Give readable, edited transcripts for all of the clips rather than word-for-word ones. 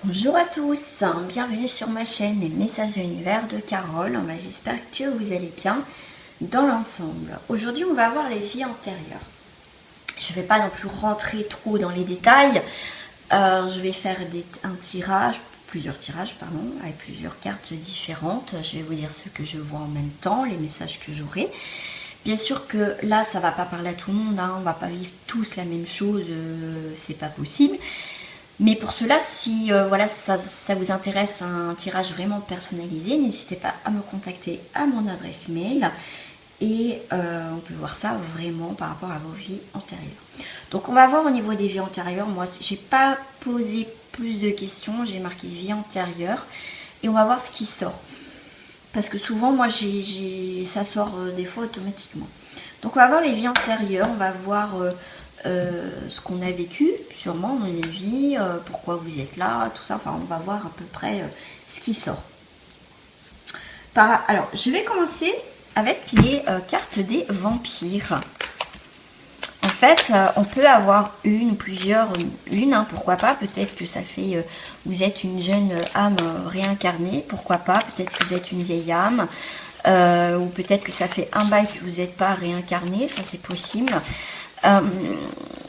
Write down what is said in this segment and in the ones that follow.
Bonjour à tous, bienvenue sur ma chaîne Les Messages de l'Univers de Carole. J'espère que vous allez bien dans l'ensemble. Aujourd'hui, on va voir les vies antérieures. Je ne vais pas non plus rentrer trop dans les détails. Je vais faire plusieurs tirages, avec plusieurs cartes différentes. Je vais vous dire ce que je vois en même temps, les messages que j'aurai. Bien sûr que là, ça ne va pas parler à tout le monde, on ne va pas vivre tous la même chose, c'est pas possible. Mais pour cela, si ça vous intéresse un tirage vraiment personnalisé, n'hésitez pas à me contacter à mon adresse mail et on peut voir ça vraiment par rapport à vos vies antérieures. Donc on va voir au niveau des vies antérieures. Moi, j'ai pas posé plus de questions, j'ai marqué vie antérieure et on va voir ce qui sort. Parce que souvent, moi, ça sort des fois automatiquement. Donc on va voir les vies antérieures, on va voir ce qu'on a vécu, sûrement dans les vies, pourquoi vous êtes là, tout ça. Enfin, on va voir à peu près ce qui sort. Alors, je vais commencer avec les cartes des vampires. En fait, on peut avoir une ou plusieurs, pourquoi pas. Peut-être que ça fait, vous êtes une jeune âme réincarnée, pourquoi pas. Peut-être que vous êtes une vieille âme. Ou peut-être que ça fait un bail que vous n'êtes pas réincarné, ça c'est possible.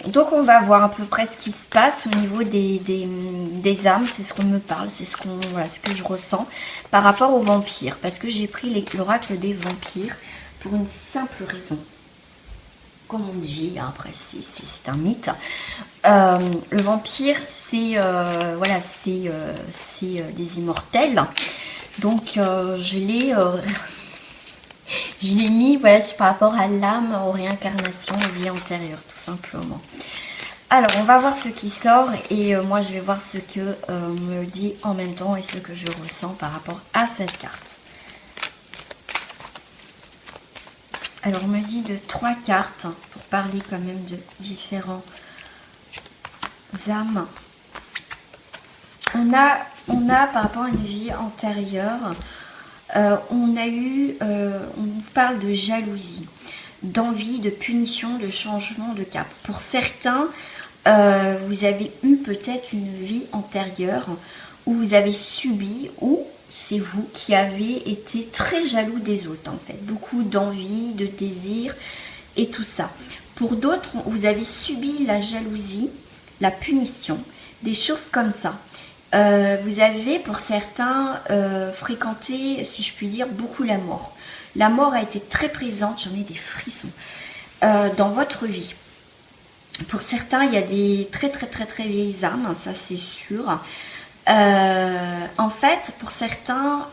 Donc on va voir à peu près ce qui se passe au niveau des âmes, c'est ce qu'on me parle, c'est ce que je ressens par rapport aux vampires, parce que j'ai pris l'oracle des vampires pour une simple raison. Comme on dit, après c'est un mythe. Le vampire, c'est des immortels. Donc je l'ai mis par rapport à l'âme, aux réincarnations, aux vies antérieures, tout simplement. Alors, on va voir ce qui sort et moi, je vais voir ce que on me dit en même temps et ce que je ressens par rapport à cette carte. Alors, on me dit de 3 cartes pour parler quand même de différents âmes. On a par rapport à une vie antérieure, on parle de jalousie, d'envie, de punition, de changement de cap. Pour certains, vous avez eu peut-être une vie antérieure où vous avez subi, ou c'est vous qui avez été très jaloux des autres en fait. Beaucoup d'envie, de désir et tout ça. Pour d'autres, vous avez subi la jalousie, la punition, des choses comme ça. Vous avez pour certains fréquenté, si je puis dire, beaucoup la mort. La mort a été très présente, j'en ai des frissons, dans votre vie. Pour certains, il y a des très vieilles âmes, ça c'est sûr. En fait, pour certains,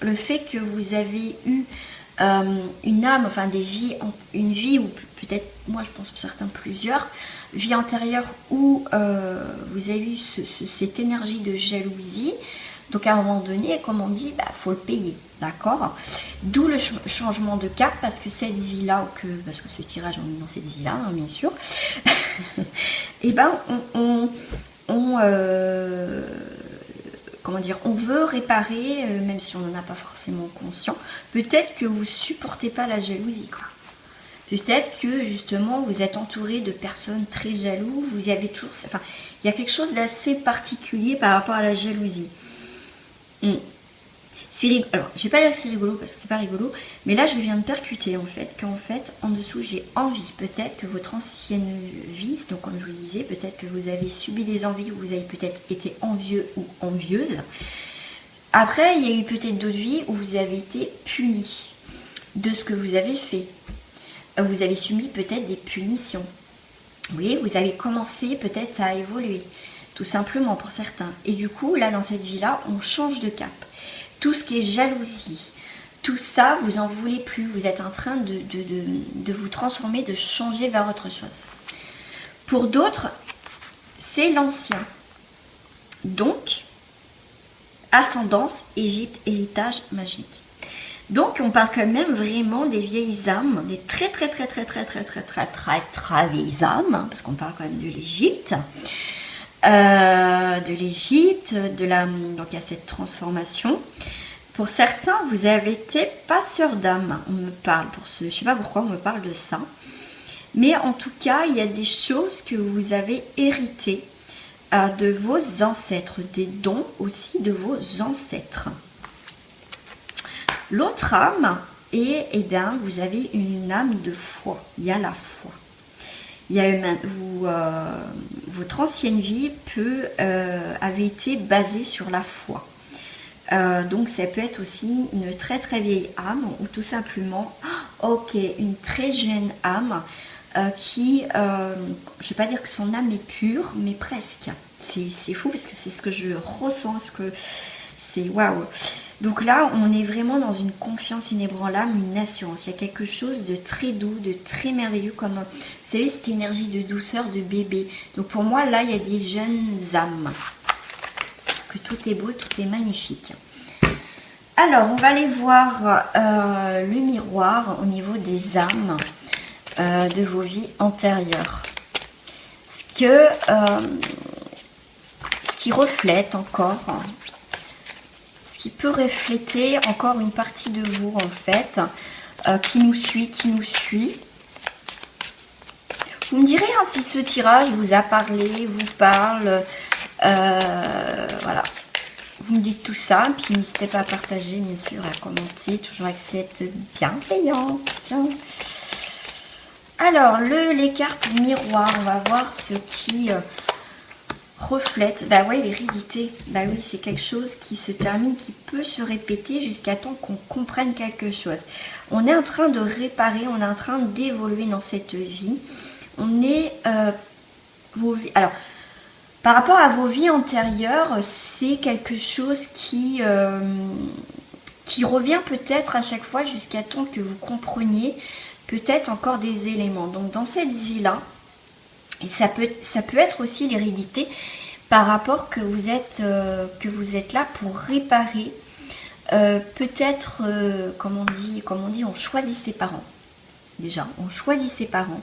le fait que vous avez eu une âme, enfin une vie, ou peut-être, moi je pense pour certains plusieurs, vie antérieure où vous avez eu cette énergie de jalousie. Donc à un moment donné, comme on dit, faut le payer, d'accord? D'où le changement de cap, parce que cette vie-là, parce que ce tirage on est dans cette vie-là, hein, bien sûr, et on veut réparer, même si on n'en a pas forcément conscient. Peut-être que vous supportez pas la jalousie, quoi. Peut-être que justement vous êtes entouré de personnes très jalouses, vous avez toujours, enfin, il y a quelque chose d'assez particulier par rapport à la jalousie. Alors, je vais pas dire que c'est rigolo parce que c'est pas rigolo, mais là je viens de percuter qu'en fait en dessous j'ai envie. Peut-être que votre ancienne vie, donc comme je vous disais, peut-être que vous avez subi des envies, ou vous avez peut-être été envieux ou envieuse. Après, il y a eu peut-être d'autres vies où vous avez été puni de ce que vous avez fait. Vous avez subi peut-être des punitions. Oui, vous avez commencé peut-être à évoluer, tout simplement pour certains. Et du coup, là, dans cette vie-là, on change de cap. Tout ce qui est jalousie, tout ça, vous en voulez plus. Vous êtes en train de vous transformer, de changer vers autre chose. Pour d'autres, c'est l'ancien. Donc, ascendance, Égypte, héritage magique. Donc, on parle quand même vraiment des vieilles âmes, des très vieilles âmes, parce qu'on parle quand même de l'Égypte. Donc il y a cette transformation. Pour certains, vous avez été passeur d'âme. On me parle je sais pas pourquoi on me parle de ça. Mais en tout cas, il y a des choses que vous avez héritées de vos ancêtres, des dons aussi de vos ancêtres. L'autre âme est, eh bien, vous avez une âme de foi. Il y a la foi. Il y a votre ancienne vie avait été basée sur la foi. Donc ça peut être aussi une très très vieille âme ou tout simplement, ok, une très jeune âme qui, je ne vais pas dire que son âme est pure, mais presque. C'est fou parce que c'est ce que je ressens, c'est waouh. Donc là, on est vraiment dans une confiance inébranlable, une assurance. Il y a quelque chose de très doux, de très merveilleux, comme, vous savez, cette énergie de douceur, de bébé. Donc pour moi, là, il y a des jeunes âmes. Que tout est beau, tout est magnifique. Alors, on va aller voir le miroir au niveau des âmes de vos vies antérieures. Ce qui reflète encore, ce qui peut refléter encore une partie de vous en fait, qui nous suit. Vous me direz hein, si ce tirage vous a parlé, vous parle, voilà. Vous me dites tout ça, puis n'hésitez pas à partager, bien sûr, à commenter, toujours avec cette bienveillance. Alors, les cartes miroirs, on va voir ce qui reflète. Bah ouais, l'hérédité. Bah oui, c'est quelque chose qui se termine, qui peut se répéter jusqu'à temps qu'on comprenne quelque chose. On est en train de réparer, on est en train d'évoluer dans cette vie. On est... alors, par rapport à vos vies antérieures, c'est quelque chose qui revient peut-être à chaque fois jusqu'à temps que vous compreniez peut-être encore des éléments. Donc dans cette vie-là, et ça peut être aussi l'hérédité par rapport que vous êtes là pour réparer. Peut-être, comme on dit, on choisit ses parents. Déjà, on choisit ses parents.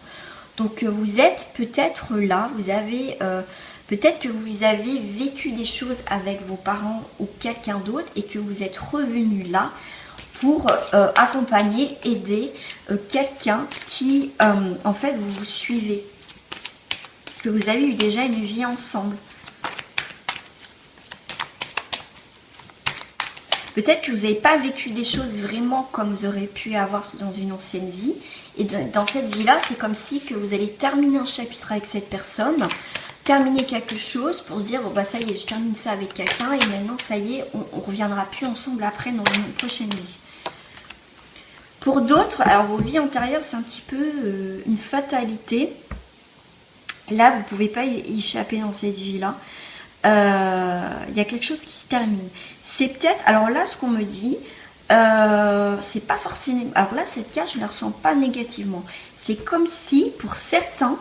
Donc vous êtes peut-être là, vous avez... peut-être que vous avez vécu des choses avec vos parents ou quelqu'un d'autre et que vous êtes revenu là pour accompagner, aider quelqu'un qui, en fait, vous suivez. Que vous avez eu déjà une vie ensemble. Peut-être que vous n'avez pas vécu des choses vraiment comme vous auriez pu avoir dans une ancienne vie. Et dans cette vie-là, c'est comme si que vous allez terminer un chapitre avec cette personne, terminer quelque chose pour se dire, bon bah ça y est, je termine ça avec quelqu'un et maintenant ça y est, on ne reviendra plus ensemble après dans une prochaine vie. Pour d'autres, alors vos vies antérieures, c'est un petit peu une fatalité. Là, vous ne pouvez pas y échapper dans cette vie-là. Il y a quelque chose qui se termine. C'est peut-être, alors là, ce qu'on me dit, c'est pas forcément... Alors là, cette carte, je ne la ressens pas négativement. C'est comme si, pour certains,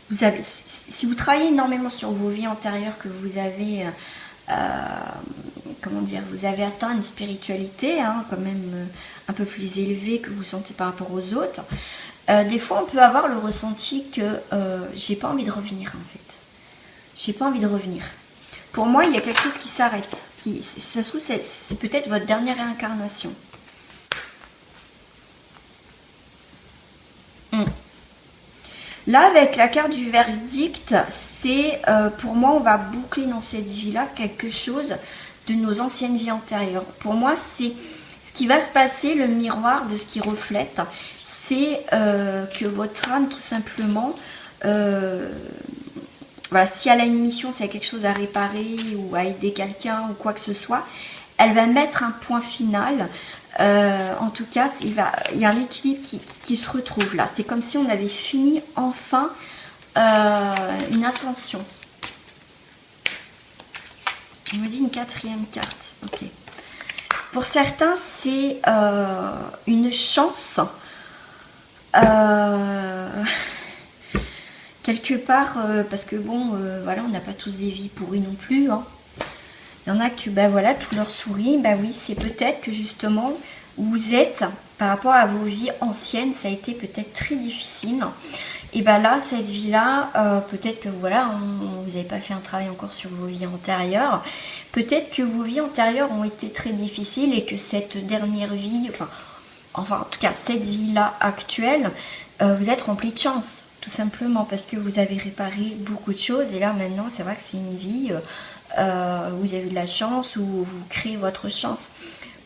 vous avez, si vous travaillez énormément sur vos vies antérieures, que vous avez, comment dire, vous avez atteint une spiritualité, hein, quand même un peu plus élevée que vous sentez par rapport aux autres, des fois, on peut avoir le ressenti que j'ai pas envie de revenir, en fait. J'ai pas envie de revenir. Pour moi, il y a quelque chose qui s'arrête. Ça se trouve, c'est peut-être votre dernière réincarnation. Là, avec la carte du verdict, c'est pour moi, on va boucler dans cette vie-là quelque chose de nos anciennes vies antérieures. Pour moi, c'est ce qui va se passer, le miroir de ce qui reflète, c'est que votre âme, tout simplement, voilà, si elle a une mission, s'il y a quelque chose à réparer ou à aider quelqu'un ou quoi que ce soit, elle va mettre un point final. En tout cas, il y a un équilibre qui se retrouve là. C'est comme si on avait fini enfin une ascension. On me dit une quatrième carte. Ok. Pour certains, c'est une chance. Quelque part, parce que bon, voilà, on n'a pas tous des vies pourries non plus. Hein. Il y en a que, ben voilà, tout leur sourit. Ben oui, c'est peut-être que justement, vous êtes, par rapport à vos vies anciennes, ça a été peut-être très difficile. Et ben là, cette vie-là, peut-être que voilà, vous n'avez pas fait un travail encore sur vos vies antérieures. Peut-être que vos vies antérieures ont été très difficiles et que cette dernière vie, enfin en tout cas, cette vie-là actuelle, vous êtes rempli de chance. tout simplement parce que vous avez réparé beaucoup de choses et là maintenant c'est vrai que c'est une vie où vous avez de la chance, où vous créez votre chance.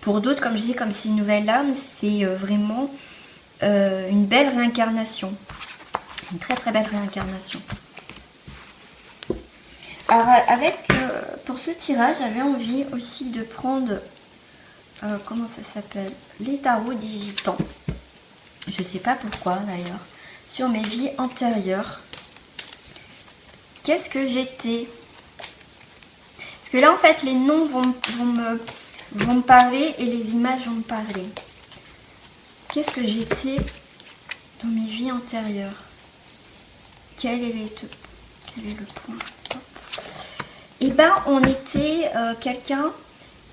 Pour d'autres, comme je dis, comme c'est une nouvelle âme, c'est vraiment une belle réincarnation, une très très belle réincarnation. Alors pour ce tirage, j'avais envie aussi de prendre, comment ça s'appelle, les tarots digitants. Je ne sais pas pourquoi d'ailleurs. Sur mes vies antérieures. Qu'est-ce que j'étais? Parce que là en fait les noms vont me parler et les images vont me parler. Qu'est-ce que j'étais dans mes vies antérieures? Quel est le point? Eh ben, on était quelqu'un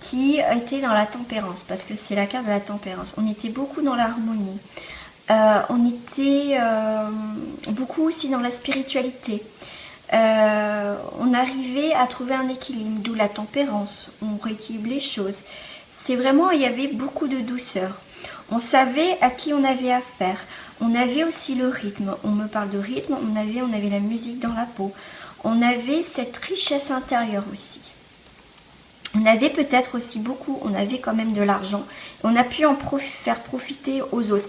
qui était dans la tempérance, parce que c'est la carte de la tempérance. On était beaucoup dans l'harmonie. On était beaucoup aussi dans la spiritualité. On arrivait à trouver un équilibre, d'où la tempérance. On rééquilibre les choses. C'est vraiment, il y avait beaucoup de douceur. On savait à qui on avait affaire. On avait aussi le rythme. On me parle de rythme. On avait la musique dans la peau. On avait cette richesse intérieure aussi. On avait peut-être aussi beaucoup, on avait quand même de l'argent. On a pu faire profiter aux autres.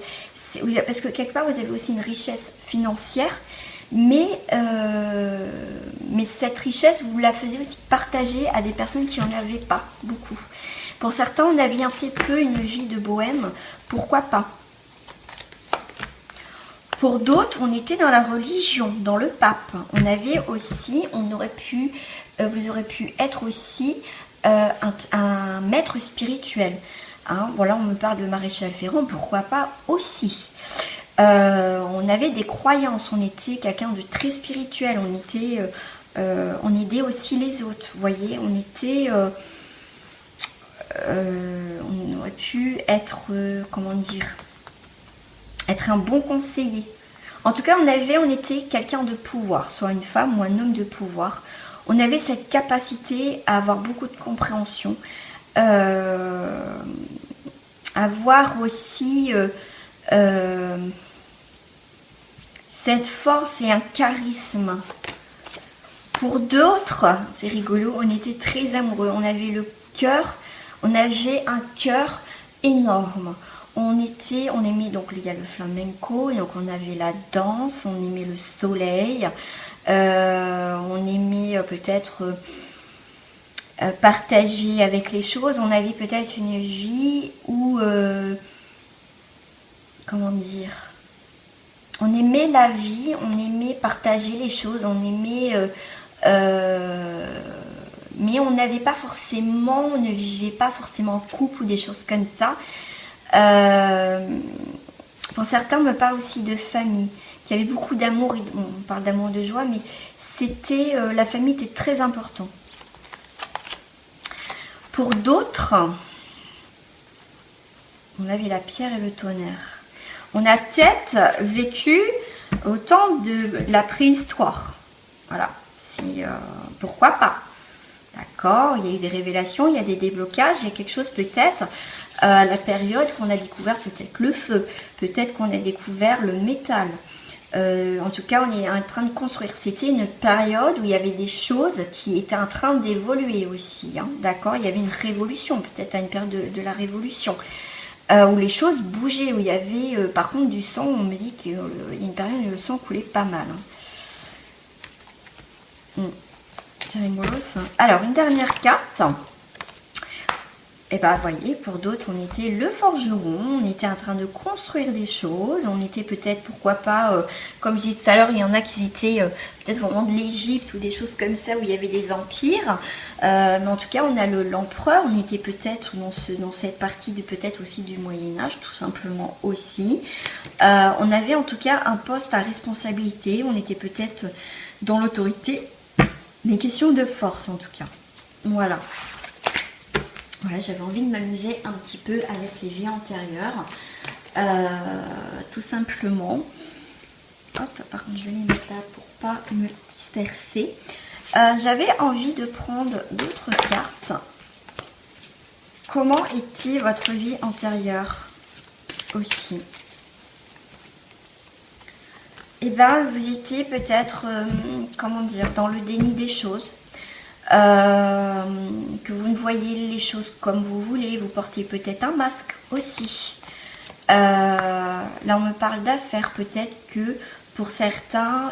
Parce que quelque part, vous avez aussi une richesse financière. Mais cette richesse, vous la faisiez aussi partager à des personnes qui n'en avaient pas beaucoup. Pour certains, on avait un petit peu une vie de bohème. Pourquoi pas? Pour d'autres, on était dans la religion, dans le pape. On avait aussi, vous aurez pu être aussi un maître spirituel. Hein, voilà, on me parle de maréchal Ferrand, pourquoi pas aussi. On avait des croyances, on était quelqu'un de très spirituel, on aidait aussi les autres, vous voyez, on aurait pu être, comment dire, être un bon conseiller. En tout cas, on était quelqu'un de pouvoir, soit une femme ou un homme de pouvoir. On avait cette capacité à avoir beaucoup de compréhension, avoir aussi cette force et un charisme. Pour d'autres, c'est rigolo, on était très amoureux, on avait un cœur énorme. On aimait, donc il y a le flamenco, donc on avait la danse, on aimait le soleil, on aimait peut-être partager avec les choses, on avait peut-être une vie où, comment dire, on aimait la vie, on aimait partager les choses, on aimait, mais on n'avait pas forcément, on ne vivait pas forcément en couple ou des choses comme ça. Pour certains, on me parle aussi de famille, qu'il y avait beaucoup d'amour, on parle d'amour de joie, mais la famille était très importante. Pour d'autres, on avait la pierre et le tonnerre. On a peut-être vécu au temps de la préhistoire. Voilà, pourquoi pas. D'accord, il y a eu des révélations, il y a des déblocages, il y a quelque chose peut-être à la période qu'on a découvert peut-être le feu, peut-être qu'on a découvert le métal. En tout cas, on est en train de construire. C'était une période où il y avait des choses qui étaient en train d'évoluer aussi. Hein, d'accord, il y avait une révolution, peut-être à une période de la révolution, où les choses bougeaient, où il y avait par contre du sang. On me dit qu'il y a une période où le sang coulait pas mal. Hein. C'est rigolo ça. Alors, une dernière carte. Et bien, vous voyez, pour d'autres, on était le forgeron, on était en train de construire des choses, on était peut-être, pourquoi pas, comme je disais tout à l'heure, il y en a qui étaient peut-être vraiment de l'Égypte ou des choses comme ça, où il y avait des empires. Mais en tout cas, on a l'empereur, on était peut-être dans cette partie peut-être aussi du Moyen-Âge, tout simplement aussi. On avait en tout cas un poste à responsabilité, on était peut-être dans l'autorité, mais question de force en tout cas. Voilà. Voilà, j'avais envie de m'amuser un petit peu avec les vies antérieures, tout simplement. Hop, par contre, je vais les mettre là pour pas me disperser. J'avais envie de prendre d'autres cartes. Comment était votre vie antérieure aussi? eh ben, vous étiez peut-être, comment dire, dans le déni des choses. Que vous ne voyez les choses comme vous voulez. Vous portez peut-être un masque aussi. Là, on me parle d'affaires. Peut-être que pour certains,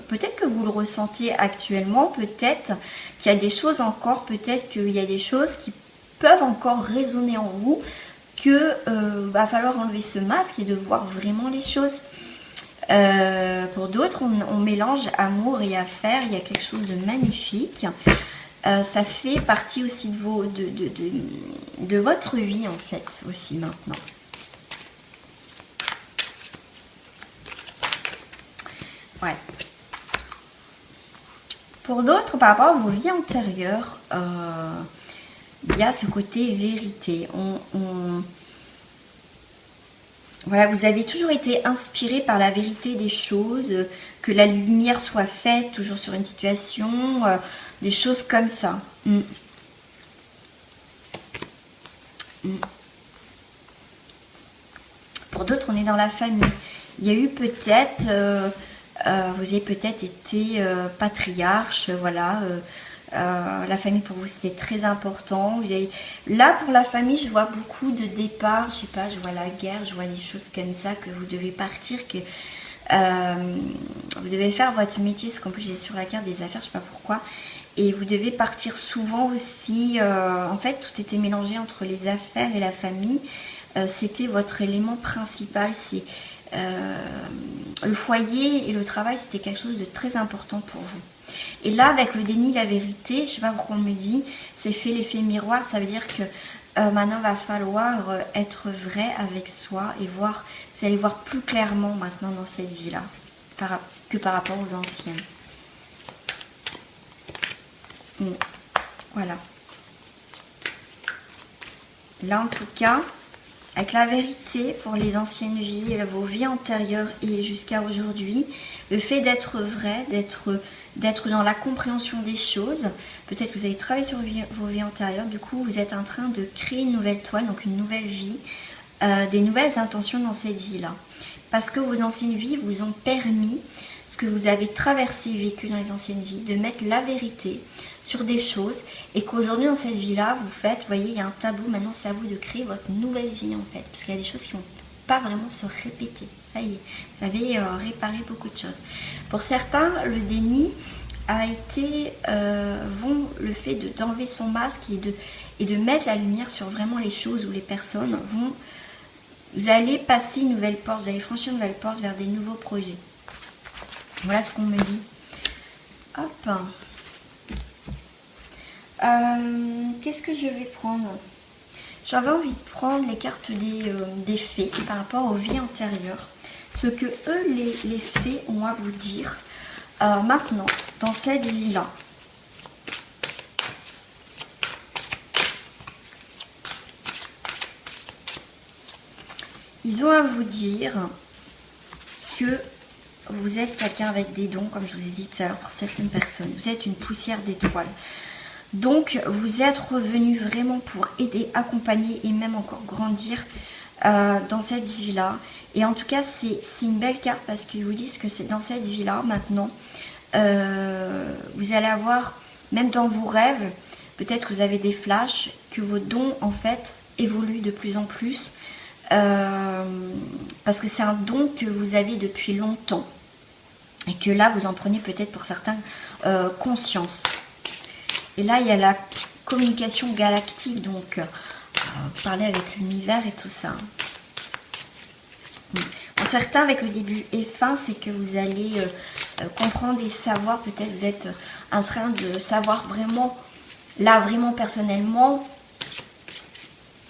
peut-être que vous le ressentez actuellement. Peut-être qu'il y a des choses encore. Peut-être qu'il y a des choses qui peuvent encore résonner en vous. Que va falloir enlever ce masque et de voir vraiment les choses. Pour d'autres, on mélange amour et affaires. Il y a quelque chose de magnifique. Ça fait partie aussi de votre vie, en fait, aussi maintenant. Ouais. Pour d'autres, par rapport à vos vies antérieures, il y a ce côté vérité. Voilà, vous avez toujours été inspiré par la vérité des choses, que la lumière soit faite toujours sur une situation, des choses comme ça. Pour d'autres, on est dans la famille. Il y a eu peut-être, vous avez peut-être été patriarche, voilà. La famille pour vous c'était très important. Là pour la famille je vois beaucoup de départs, je sais pas, je vois la guerre, je vois des choses comme ça, que vous devez partir, que vous devez faire votre métier, parce qu'en plus j'ai sur la carte des affaires, je sais pas pourquoi, et vous devez partir souvent aussi. En fait tout était mélangé entre les affaires et la famille. C'était votre élément principal, c'est le foyer et le travail, c'était quelque chose de très important pour vous. Et là, avec le déni, la vérité, je sais pas pourquoi on me dit, c'est fait l'effet miroir. Ça veut dire que maintenant, il va falloir être vrai avec soi et voir. Vous allez voir plus clairement maintenant dans cette vie-là que par rapport aux anciennes. Voilà. Là, en tout cas, avec la vérité pour les anciennes vies, vos vies antérieures et jusqu'à aujourd'hui, le fait d'être vrai, d'être dans la compréhension des choses, peut-être que vous avez travaillé sur vos vies antérieures, du coup vous êtes en train de créer une nouvelle toile, donc une nouvelle vie, des nouvelles intentions dans cette vie-là. Parce que vos anciennes vies vous ont permis, ce que vous avez traversé et vécu dans les anciennes vies, de mettre la vérité sur des choses, et qu'aujourd'hui dans cette vie-là, vous faites, vous voyez, il y a un tableau, maintenant c'est à vous de créer votre nouvelle vie en fait, parce qu'il y a des choses qui vont pas vraiment se répéter. Ça y est, vous avez réparé beaucoup de choses. Pour certains, le déni a été le fait d'enlever son masque et de mettre la lumière sur vraiment les choses ou les personnes. Vous allez passer une nouvelle porte, vous allez franchir une nouvelle porte vers des nouveaux projets. Voilà ce qu'on me dit. Hop. Qu'est-ce que je vais prendre? J'avais envie de prendre les cartes des fées par rapport aux vies antérieures. Ce que eux, les fées, ont à vous dire maintenant, dans cette vie-là. Ils ont à vous dire que vous êtes quelqu'un avec des dons, comme je vous ai dit tout à l'heure pour certaines personnes. Vous êtes une poussière d'étoiles. Donc, vous êtes revenu vraiment pour aider, accompagner et même encore grandir dans cette vie-là. Et en tout cas, c'est une belle carte parce qu'ils vous disent que c'est dans cette vie-là, maintenant, vous allez avoir, même dans vos rêves, peut-être que vous avez des flashs, que vos dons, en fait, évoluent de plus en plus. Parce que c'est un don que vous avez depuis longtemps. Et que là, vous en prenez peut-être pour certains conscience. Et là, il y a la communication galactique, donc parler avec l'univers et tout ça. Pour certains, avec le début et fin, c'est que vous allez comprendre et savoir, peut-être vous êtes en train de savoir vraiment, là, vraiment personnellement,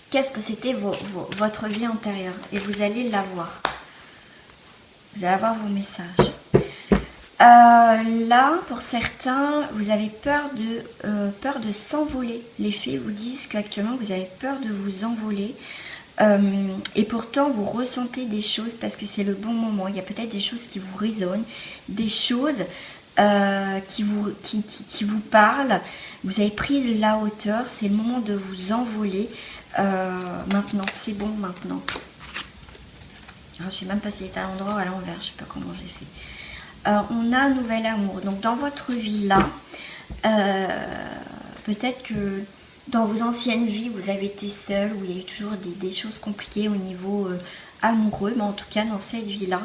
qu'est-ce que c'était votre vie antérieure. Et vous allez l'avoir. Vous allez avoir vos messages. Là, pour certains, vous avez peur de s'envoler. Les fées vous disent qu'actuellement, vous avez peur de vous envoler. Et pourtant, vous ressentez des choses parce que c'est le bon moment. Il y a peut-être des choses qui vous résonnent, des choses qui vous parlent. Vous avez pris de la hauteur. C'est le moment de vous envoler. Maintenant, c'est bon maintenant. je ne sais même pas s'il est à l'endroit ou à l'envers, je ne sais pas comment j'ai fait. On a un nouvel amour. Donc dans votre vie là, peut-être que dans vos anciennes vies, vous avez été seul, où il y a eu toujours des choses compliquées au niveau amoureux, mais en tout cas dans cette vie-là,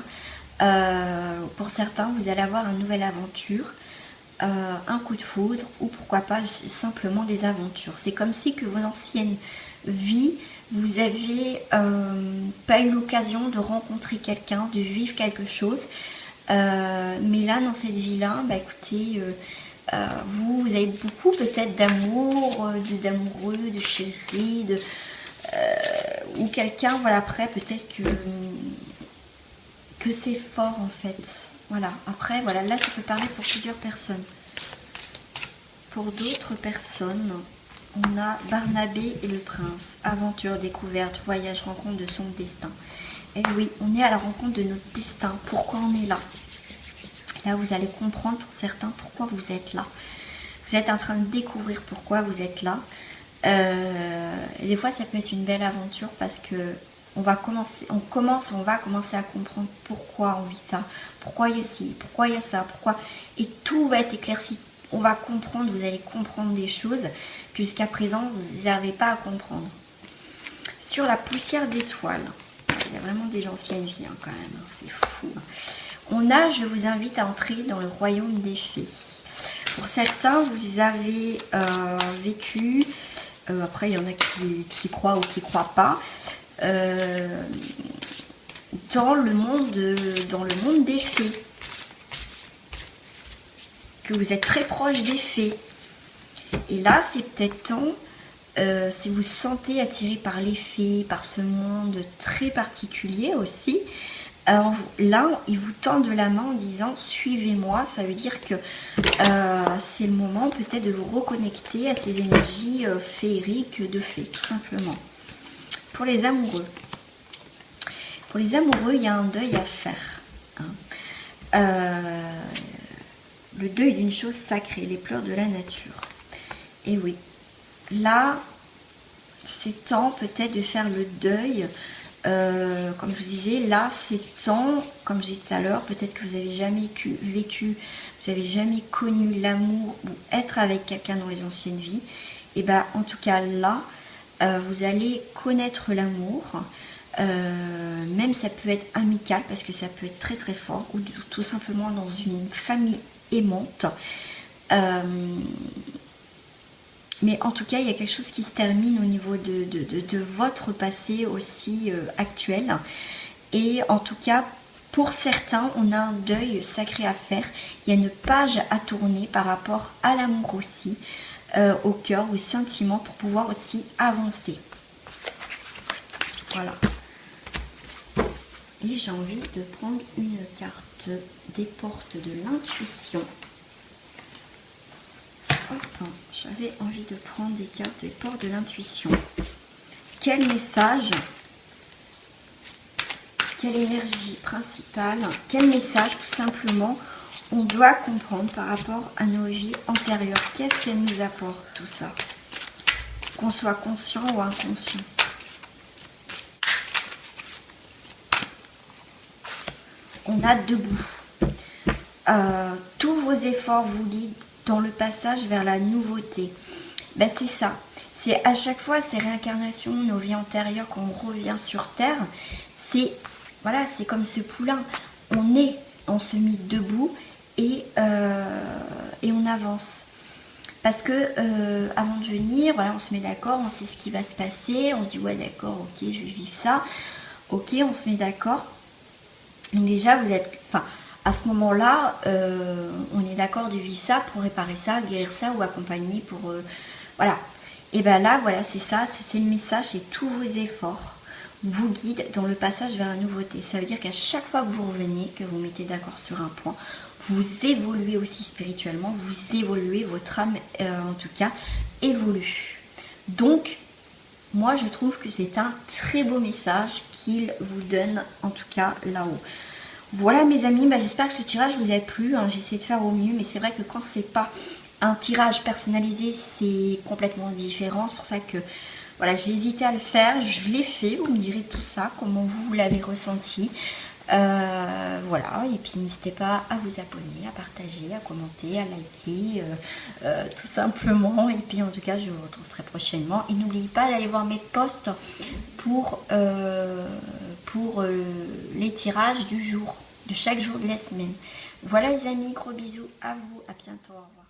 pour certains, vous allez avoir une nouvelle aventure, un coup de foudre, ou pourquoi pas simplement des aventures. C'est comme si que vos anciennes vies, vous avez pas eu l'occasion de rencontrer quelqu'un, de vivre quelque chose, mais là, dans cette vie-là, bah écoutez, vous avez beaucoup peut-être d'amour, d'amoureux, de chéri, ou quelqu'un, voilà, après peut-être que c'est fort en fait. Voilà, après, voilà, là ça peut parler pour plusieurs personnes. Pour d'autres personnes, on a Barnabé et le prince. Aventure, découverte, voyage, rencontre de son destin. Et oui, on est à la rencontre de notre destin. Pourquoi on est là? Là, vous allez comprendre pour certains pourquoi vous êtes là. Vous êtes en train de découvrir pourquoi vous êtes là. Et des fois, ça peut être une belle aventure parce que on va commencer à comprendre pourquoi on vit ça, pourquoi il y a ci, pourquoi il y a ça, pourquoi. Et tout va être éclairci. On va comprendre, vous allez comprendre des choses que jusqu'à présent, vous n'arrivez pas à comprendre. Sur la poussière d'étoiles, il y a vraiment des anciennes vies hein, quand même, c'est fou. On a, je vous invite à entrer dans le royaume des fées. Pour certains, vous avez vécu, après il y en a qui croient ou qui ne croient pas, dans le monde des fées. Que vous êtes très proche des fées. Et là, c'est peut-être temps, si vous vous sentez attiré par les fées, par ce monde très particulier aussi, là, ils vous tendent la main en disant « Suivez-moi ». Ça veut dire que c'est le moment peut-être de vous reconnecter à ces énergies féeriques de fées, tout simplement. Pour les amoureux. Pour les amoureux, il y a un deuil à faire. Hein. Le deuil d'une chose sacrée, les pleurs de la nature. Et oui, là, c'est temps peut-être de faire le deuil. Comme je vous disais, là, c'est temps, comme je disais tout à l'heure, peut-être que vous n'avez jamais vécu, vous n'avez jamais connu l'amour ou être avec quelqu'un dans les anciennes vies. Et bien, en tout cas, là, vous allez connaître l'amour. Même ça peut être amical, parce que ça peut être très très fort, ou tout simplement dans une famille aimante. Mais en tout cas, il y a quelque chose qui se termine au niveau de votre passé aussi actuel. Et en tout cas, pour certains, on a un deuil sacré à faire. Il y a une page à tourner par rapport à l'amour aussi, au cœur, aux sentiments, pour pouvoir aussi avancer. Voilà. Et j'ai envie de prendre une carte des portes de l'intuition. J'avais envie de prendre des cartes des portes de l'intuition. Quel message, quelle énergie principale, quel message tout simplement on doit comprendre par rapport à nos vies antérieures? Qu'est-ce qu'elle nous apporte tout ça? Qu'on soit conscient ou inconscient. On a debout. Tous vos efforts vous guident dans le passage vers la nouveauté. Ben, c'est ça. C'est à chaque fois ces réincarnations, nos vies antérieures, quand on revient sur Terre, c'est voilà, c'est comme ce poulain. On se met debout et on avance. Parce que avant de venir, voilà, on se met d'accord, on sait ce qui va se passer, on se dit ouais d'accord, ok, je vais vivre ça. Ok, on se met d'accord. Donc déjà, vous êtes... Enfin, à ce moment-là, on est d'accord de vivre ça pour réparer ça, guérir ça ou accompagner pour... voilà. Et bien là, voilà, c'est ça, c'est le message, c'est tous vos efforts vous guident dans le passage vers la nouveauté. Ça veut dire qu'à chaque fois que vous revenez, que vous mettez d'accord sur un point, vous évoluez aussi spirituellement, vous évoluez, votre âme, en tout cas, évolue. Donc, moi, je trouve que c'est un très beau message qu'il vous donne, en tout cas, là-haut. Voilà mes amis, bah, j'espère que ce tirage vous a plu, hein. J'ai essayé de faire au mieux, mais c'est vrai que quand c'est pas un tirage personnalisé, c'est complètement différent. C'est pour ça que Voilà, j'ai hésité à le faire, je l'ai fait, vous me direz tout ça, comment vous l'avez ressenti. Voilà, et puis n'hésitez pas à vous abonner, à partager, à commenter, à liker, tout simplement. Et puis en tout cas, je vous retrouve très prochainement. Et n'oubliez pas d'aller voir mes posts pour les tirages du jour, de chaque jour de la semaine. Voilà les amis, gros bisous à vous, à bientôt, au revoir.